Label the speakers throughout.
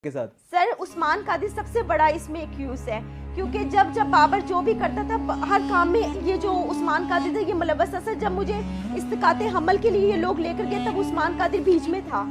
Speaker 1: के साथ।
Speaker 2: सर उस्मान कादिर सबसे बड़ा इसमें एक्यूज है, क्योंकि जब जब बाबर जो भी करता था हर काम में ये जो उस्मान कादिर था ये मुलव्वस था। सर जब मुझे इस्तिकाते हमल के लिए ये लोग लेकर गए तब उस्मान कादिर बीच में था।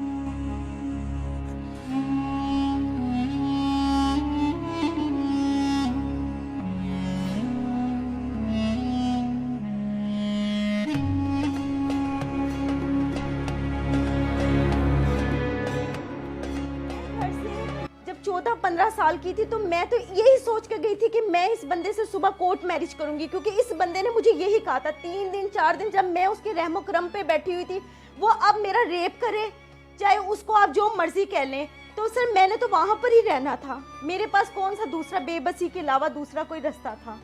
Speaker 2: जब 14-15 साल की थी तो मैं तो यही सोच कर गई थी कि मैं इस बंदे से सुबह कोर्ट मैरिज करूंगी, क्योंकि इस बंदे ने मुझे यही कहा था 3 दिन 4 दिन जब मैं उसके रहमो करम पे बैठी हुई थी, वो अब मेरा रेप करे, चाहे उसको आप जो मर्जी कह लें। तो सर मैंने तो वहां पर ही रहना था, मेरे पास कौन सा दूसरा बेबसी के अलावा दूसरा कोई रास्ता था।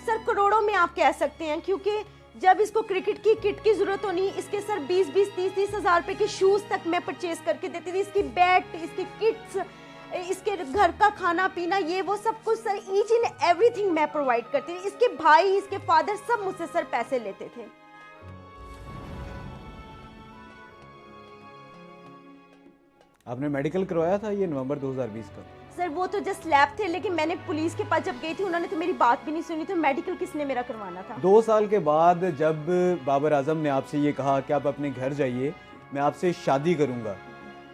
Speaker 2: सर करोड़ों में आप कह सकते हैं, क्योंकि जब इसको क्रिकेट की किट की जरूरत होनी, इसके सर 20-20 30-30 हज़ार रुपए के शूज तक मैं परचेज करके देती थी, इसकी बैट, इसकी किट्स, इसके घर का खाना पीना, ये वो सब कुछ सर ईच एंड एवरीथिंग मैं प्रोवाइड करती थी। इसके भाई, इसके फादर सब मुझसे सर पैसे लेते थे।
Speaker 1: आपने मेडिकल करवाया था ये नवंबर 2020 का?
Speaker 2: सर वो तो जस्ट लैब थे, लेकिन मैंने पुलिस के पास जब गई थी उन्होंने तो मेरी बात भी नहीं सुनी, तो मेडिकल किसने मेरा करवाना था।
Speaker 1: 2 साल के बाद जब बाबर आजम ने आपसे ये कहा कि आप अपने घर जाइए, मैं आपसे शादी करूंगा,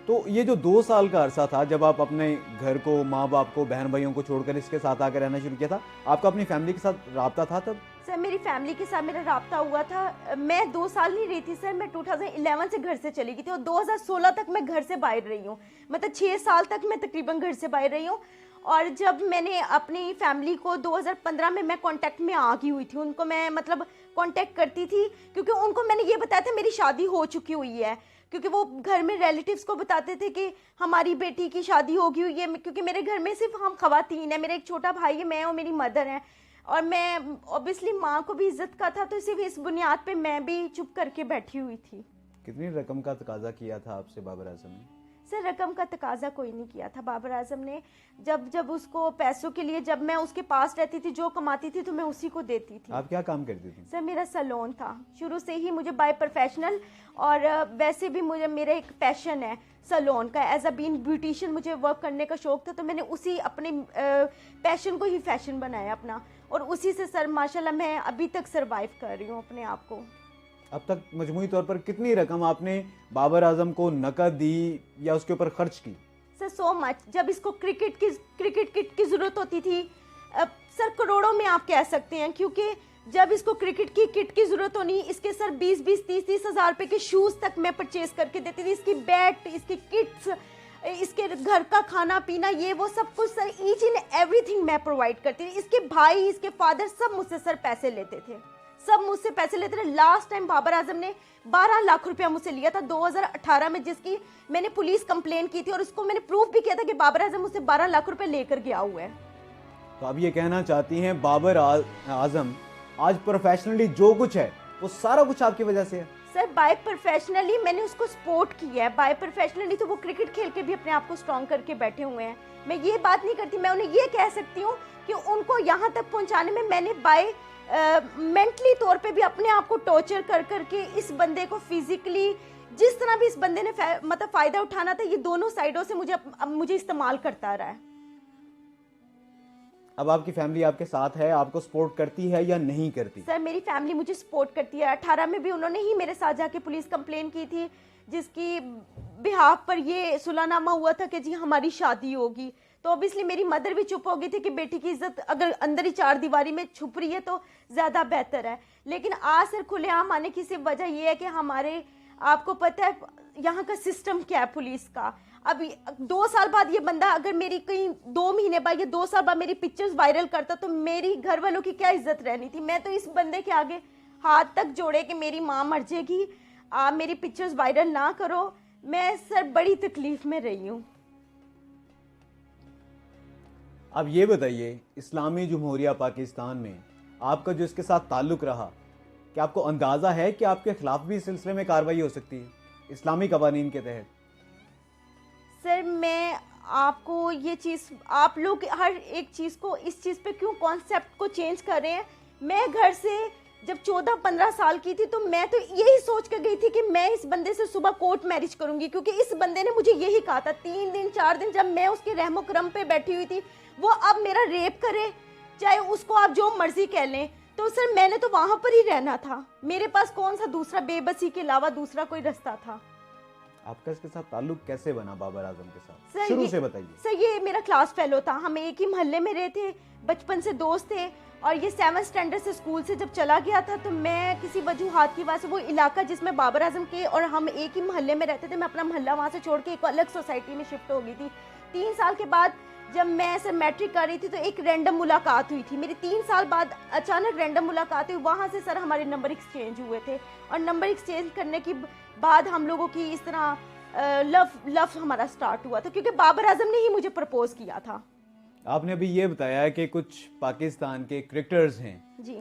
Speaker 1: तो ये जो 2 साल का अरसा था जब आप अपने घर को, माँ बाप को, बहन भाइयों को छोड़कर इसके साथ आकर रहना शुरू किया था, आपका अपनी फैमिली के साथ राब्ता था तब?
Speaker 2: सर मेरी फैमिली के साथ मेरा राब्ता हुआ था। मैं 2 साल नहीं रही थी सर, मैं 2011 से घर से चली गई थी और 2016 तक मैं घर से बाहर रही हूँ, मतलब 6 साल तक मैं तकरीबन घर से बाहर रही हूँ। और जब मैंने अपनी फैमिली को 2015 में मैं कांटेक्ट में आ गई हुई थी, उनको मैं मतलब कांटेक्ट करती थी, क्योंकि उनको मैंने ये बताया था मेरी शादी हो चुकी हुई है, क्योंकि वो घर में रिलेटिव्स को बताते थे कि हमारी बेटी की शादी होगी हुई है, क्योंकि मेरे घर में सिर्फ हम खवातीन हैं, मेरा एक छोटा भाई है, मैं और मेरी मदर हैं, और मैं ऑब्वियसली माँ को भी इज्जत का था, तो सिर्फ इस बुनियाद पे मैं भी चुप करके बैठी हुई थी।
Speaker 1: कितनी रकम का तकाजा किया था आपसे बाबर आजम ने?
Speaker 2: सर रकम का तकाजा कोई नहीं किया था बाबर आजम ने। जब उसको पैसों के लिए, जब मैं उसके पास रहती थी, जो कमाती थी तो मैं उसी को देती थी।
Speaker 1: आप क्या काम करती थी?
Speaker 2: सर मेरा सैलून था शुरू से ही, मुझे बाय प्रोफेशनल, और वैसे भी मुझे मेरा एक पैशन है सैलून का, एज अ बीइंग ब्यूटिशियन मुझे वर्क करने का शौक था, तो मैंने उसी अपने पैशन को ही फैशन बनाया अपना, और उसी से सर माशाल्लाह मैं अभी तक सरवाइव कर रही हूँ अपने आप को।
Speaker 1: अब तक मजमूई तौर पर कितनी रकम आपने बाबर आजम को नकद दी या उसके ऊपर खर्च की?
Speaker 2: Sir so much. जब इसको क्रिकेट किट की जरूरत होती थी, सर करोड़ों में आप कह सकते हैं, क्योंकि जब इसको क्रिकेट की किट की जरूरत होनी, इसके सर 20-20 30-30 हज़ार रुपए के शूज तक मैं परचेज करके देती थी, इसकी बैट, इसकी किट्स, इसके घर का खाना पीना, ये वो सब कुछ सर ईच एंड एवरीथिंग मैं प्रोवाइड करती थी। इसके भाई, इसके फादर सब मुझसे सर पैसे लेते थे, सब मुझसे पैसे लेते थे। लास्ट टाइम बाबर आजम ने 12 लाख रुपया मुझसे लिया था 2018 में, जिसकी मैंने पुलिस कंप्लेन की थी, और उसको मैंने प्रूफ भी किया था कि बाबर आजम मुझसे 12 लाख रुपए लेकर गया हुआ है।
Speaker 1: तो आप ये कहना चाहती हैं बाबर आजम आज प्रोफेशनली जो कुछ है वो सारा कुछ आपकी वजह से है?
Speaker 2: सर बाय प्रोफेशनली मैंने उसको सपोर्ट किया है, बाय प्रोफेशनली तो वो क्रिकेट खेल के भी अपने आप को स्ट्रॉन्ग करके बैठे हुए हैं। मैं ये बात नहीं करती, मैं उन्हें ये कह सकती हूँ कि उनको यहाँ तक पहुँचाने में मैंने बाय मेंटली तौर पे भी अपने आप को टॉर्चर कर करके इस बंदे को फिजिकली, जिस तरह भी इस बंदे ने मतलब फ़ायदा उठाना था, ये दोनों साइडों से मुझे इस्तेमाल करता रहा है।
Speaker 1: अब आपकी फैमिली आपके साथ है, आपको सपोर्ट करती है या नहीं करती?
Speaker 2: सर मेरी फैमिली मुझे सपोर्ट करती है। 18 में भी उन्होंने ही मेरे साथ जाके पुलिस कंप्लेन की थी, जिसकी बिहाफ पर ये सुलहनामा हुआ था कि जी हमारी शादी होगी। तो ऑब्वियसली मेरी मदर भी चुप हो गई थी कि बेटी की इज्जत अगर अंदर ही 4 दीवारी में छुप रही है तो ज़्यादा बेहतर है। लेकिन आज सर खुलेआम आने की सिर्फ वजह ये है कि हमारे, आपको पता है यहाँ का सिस्टम क्या है पुलिस का। अब 2 साल बाद ये बंदा अगर मेरी कहीं 2 महीने बाद या 2 साल बाद मेरी पिक्चर्स वायरल करता तो मेरी घर वालों की क्या इज्जत रहनी थी। मैं तो इस बंदे के आगे हाथ तक जोड़े कि मेरी माँ मर जाएगी, आप मेरी पिक्चर्स वायरल ना करो। मैं सर बड़ी तकलीफ में रही हूँ।
Speaker 1: अब ये बताइए, इस्लामी जमहूरिया पाकिस्तान में आपका जो इसके साथ ताल्लुक़ रहा, क्या आपको अंदाज़ा है कि आपके खिलाफ भी इस सिलसिले में कार्रवाई हो सकती है इस्लामी कवानीन के तहत?
Speaker 2: सर मैं आपको ये चीज़, आप लोग हर एक चीज़ को, इस चीज़ पे क्यों कॉन्सेप्ट को चेंज कर रहे हैं। मैं घर से जब 14-15 साल की थी तो मैं तो यही सोच कर गई थी कि मैं इस बंदे से सुबह कोर्ट मैरिज करूंगी, क्योंकि इस बंदे ने मुझे यही कहा था 3 दिन 4 दिन जब मैं उसके रहमो करम पे बैठी हुई थी, वो अब मेरा रेप करे, चाहे उसको आप जो मर्जी कह लें। तो सर मैंने तो वहां पर ही रहना था, मेरे पास कौन सा दूसरा, बेबसी के अलावा दूसरा कोई रास्ता था।
Speaker 1: आपका इसके साथ ताल्लुक कैसे बना बाबर आजम के साथ,
Speaker 2: सर
Speaker 1: शुरू
Speaker 2: ये-
Speaker 1: से बताइए।
Speaker 2: सर ये मेरा क्लास फेलो था, हम एक ही मोहल्ले में रहे थे, बचपन से दोस्त थे। और ये 7th स्टैंडर्ड से स्कूल से जब चला गया था तो मैं किसी वजूहात की वजह से वो इलाका जिसमें बाबर आजम के और हम एक ही मोहल्ले में रहते थे, मैं अपना मोहल्ला वहाँ से छोड़ के एक अलग सोसाइटी में शिफ्ट हो गई थी। 3 साल के बाद जब मैं सर मैट्रिक कर रही थी तो एक रैंडम मुलाकात हुई थी मेरी, 3 साल बाद अचानक रैंडम मुलाकात हुई, वहाँ से सर हमारे नंबर एक्सचेंज हुए थे। और नंबर एक्सचेंज करने के बाद हम लोगों की इस तरह लव हमारा स्टार्ट हुआ था, क्योंकि बाबर आजम ने ही मुझे प्रपोज किया था।
Speaker 1: आपने अभी ये बताया कि कुछ पाकिस्तान के क्रिकेटर्स हैं
Speaker 2: जी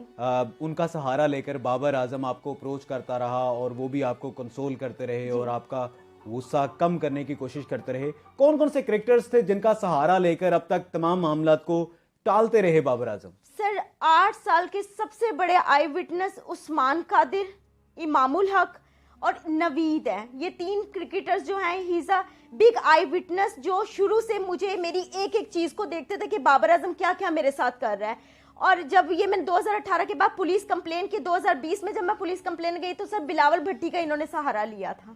Speaker 1: उनका सहारा लेकर बाबर आजम आपको अप्रोच करता रहा और वो भी आपको कंसोल करते रहे और आपका गुस्सा कम करने की कोशिश करते रहे। कौन कौन से क्रिकेटर्स थे जिनका सहारा लेकर अब तक तमाम मामला को टालते रहे बाबर आजम?
Speaker 2: सर 8 साल के सबसे बड़े आई विटनेस उस्मान कादिर, इमामुल हक और नवीद है। ये 3 क्रिकेटर्स जो हैं, he is a big I witness, जो शुरू से मुझे मेरी एक एक चीज को देखते थे कि बाबर आजम क्या क्या मेरे साथ कर रहा है। और जब ये मैंने 2018 के बाद पुलिस कंप्लेन की, 2020 में जब मैं पुलिस कंप्लेन गई तो सर बिलावल भट्टी का इन्होंने सहारा लिया था।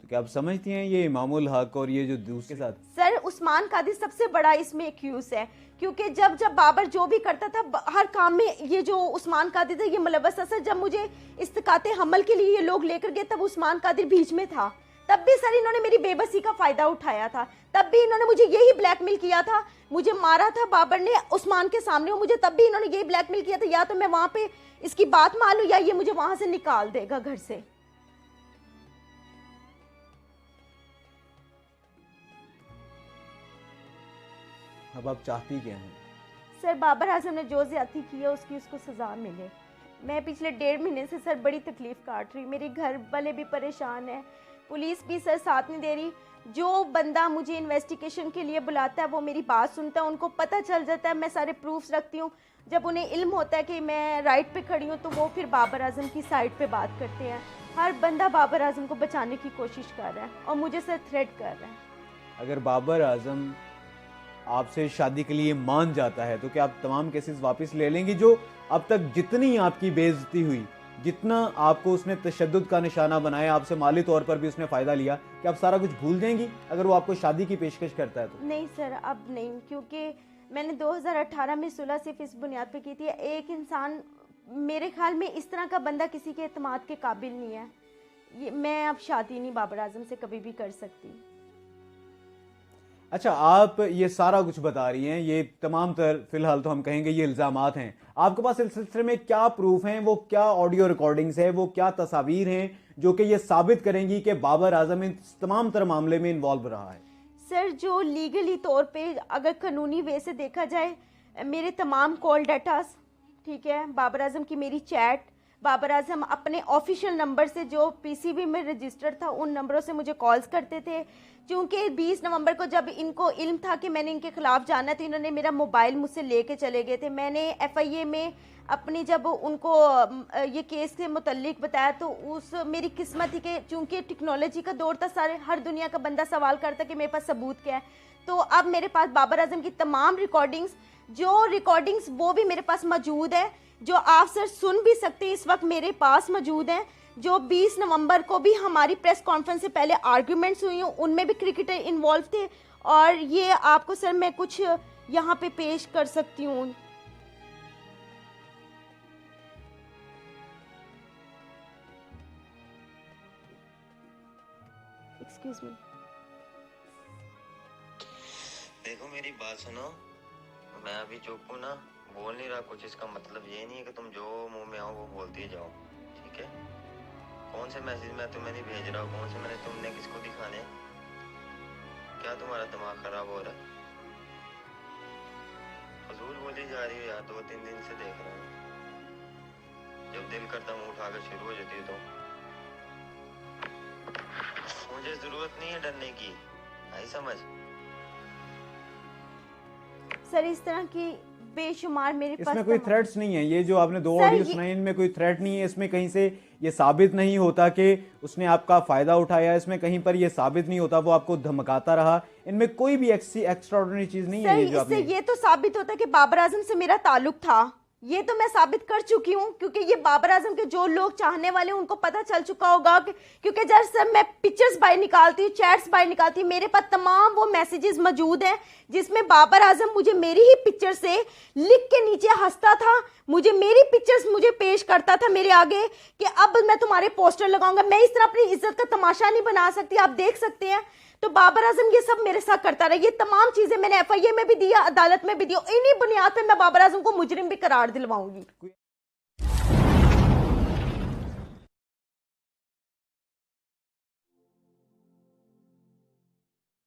Speaker 1: तो क्या आप समझती हैं ये इमामुल हक और ये जो दूसरे साथ?
Speaker 2: सर उस्मान कादिर सबसे बड़ा इसमें एक्यूज है, क्योंकि जब जब बाबर जो भी करता था हर काम में ये जो उस्मान कादिर था ये मुलव्वस था। सर जब मुझे इस्तिकाते हमल के लिए ये लोग लेकर गए तब उस्मान कादिर बीच में था, तब भी सर इन्होंने मेरी बेबसी का फायदा उठाया था, तब भी इन्होंने मुझे यही ब्लैकमेल किया था, मुझे मारा था बाबर ने उस्मान के सामने, मुझे तब भी इन्होंने यही ब्लैकमेल किया था, या तो मैं वहां पे इसकी बात मान लूं या ये मुझे वहां से निकाल देगा घर से।
Speaker 1: अब आप चाहती क्या हैं?
Speaker 2: सर बाबर आजम ने जो ज्यादती की है उसकी उसको सजा मिले। मैं पिछले 1.5 महीने से सर बड़ी तकलीफ काट रही, मेरे घर वाले भी परेशान हैं, पुलिस भी सर साथ नहीं दे रही। जो बंदा मुझे इन्वेस्टिगेशन के लिए बुलाता है वो मेरी बात सुनता है, उनको पता चल जाता है, मैं सारे प्रूफ्स रखती हूँ। जब उन्हें इल्म होता है कि मैं राइट पे खड़ी हूँ तो वो फिर बाबर आजम की साइड पे बात करते हैं। हर बंदा बाबर आजम को बचाने की कोशिश कर रहा है और मुझे सर थ्रेट कर रहा है।
Speaker 1: अगर बाबर आजम आपसे शादी के लिए मान जाता है तो क्या आप तमाम केसेस वापस ले लेंगी? जो अब तक जितनी आपकी बेइज्जती हुई, जितना आपको उसने तशद्दुद का निशाना बनाया, आपसे माली तौर पर भी उसने फ़ायदा लिया, कि आप सारा कुछ भूल जाएंगी अगर वो आपको शादी की पेशकश करता है तो?
Speaker 2: नहीं सर अब नहीं, क्योंकि मैंने 2018 में सुलह सिर्फ इस बुनियाद पे की थी। एक इंसान मेरे ख्याल में इस तरह का बंदा किसी के एतमाद के काबिल नहीं है। ये मैं अब शादी नहीं बाबर आजम से कभी भी कर सकती।
Speaker 1: अच्छा, आप ये सारा कुछ बता रही हैं, ये तमाम तर फिलहाल तो हम कहेंगे ये इल्ज़ामात हैं, आपके पास इस सिलसिले में क्या प्रूफ हैं? वो क्या ऑडियो रिकॉर्डिंग्स हैं, वो क्या तस्वीर हैं जो कि ये साबित करेंगी कि बाबर आजम इस तमाम तर मामले में इन्वॉल्व रहा है?
Speaker 2: सर जो लीगली तौर पे अगर कानूनी वे से देखा जाए, मेरे तमाम कॉल डाटास, ठीक है, बाबर आजम की मेरी चैट, बाबर आजम अपने ऑफिशियल नंबर से जो पीसीबी में रजिस्टर्ड था उन नंबरों से मुझे कॉल्स करते थे। क्योंकि 20 नवंबर को जब इनको इल्म था कि मैंने इनके खिलाफ जाना था, इन्होंने मेरा मोबाइल मुझसे लेके चले गए थे। मैंने एफआईए में अपनी जब उनको ये केस के मुतल्लिक बताया तो उस मेरी किस्मत थी कि चूंकि टेक्नोलॉजी का दौर था, सारे हर दुनिया का बंदा सवाल करता कि मेरे पास सबूत क्या है। तो अब मेरे पास बाबर आजम की तमाम रिकॉर्डिंग्स वो भी मेरे पास मौजूद है, जो आप सर सुन भी सकते हैं, इस वक्त मेरे पास मौजूद हैं। जो 20 नवंबर को भी हमारी प्रेस कॉन्फ्रेंस से पहले आर्ग्यूमेंट्स हुई, उनमें भी क्रिकेटर इन्वॉल्व थे। और ये आपको सर मैं कुछ यहाँ पे पेश कर सकती हूँ। Excuse me.
Speaker 3: देखो मेरी बात सुनो, मैं अभी चुप हूँ ना, बोल नहीं रहा कुछ। इसका मतलब ये नहीं है कि तुम जो मुंह में आओ वो बोलती जाओ, ठीक है? कौन से मैसेज मैं तुम्हें नहीं भेज रहा हूँ, कौन से मैंने तुमने किसको दिखाने? क्या तुम्हारा दिमाग खराब हो रहा है? फजूल बोली जा रही हो यार, 2-3 दिन से देख रहा हूँ। जब दिल करता मुंह उठाकर शुरू हो जाती है तो मुझे जरूरत नहीं है डरने की, आई समझ?
Speaker 2: सर इस तरह की बेशुमार मेरे पास
Speaker 1: इसमें कोई
Speaker 2: तमाम-
Speaker 1: थ्रेट्स नहीं है, ये जो आपने दो
Speaker 2: सर,
Speaker 1: ऑडियो
Speaker 2: ये-
Speaker 1: सुनाई इनमें कोई थ्रेट नहीं है, इसमें कहीं से ये साबित नहीं होता कि उसने आपका फायदा उठाया, इसमें कहीं पर ये साबित नहीं होता वो आपको धमकाता रहा, इनमें कोई भी एक्स्ट्राऑर्डिनरी चीज नहीं है
Speaker 2: सर
Speaker 1: ये जो
Speaker 2: इससे
Speaker 1: आपने।
Speaker 2: ये तो साबित होता है कि बाबर आजम से मेरा ताल्लुक था, ये तो मैं साबित कर चुकी हूँ, क्योंकि ये बाबर आजम के जो लोग चाहने वाले हैं उनको पता चल चुका होगा क्योंकि जब मैं पिक्चर्स बाहर निकालती हूँ, चैट्स बाहर निकालती हूँ, मेरे पास तमाम वो मैसेजेस मौजूद हैं जिसमें बाबर आजम मुझे मेरी ही पिक्चर से लिख के नीचे हंसता था, मुझे मेरी पिक्चर्स मुझे पेश करता था मेरे आगे कि अब मैं तुम्हारे पोस्टर लगाऊंगा। मैं इस तरह अपनी इज्जत का तमाशा नहीं बना सकती, आप देख सकते हैं। तो बाबर आजम ये सब मेरे साथ करता रहा, ये तमाम चीजें मैंने एफआईए में भी दिया, अदालत में भी दिया, इन्हीं बुनियाद पे मैं बाबर आजम को मुजरिम भी करार दिलवाऊंगी।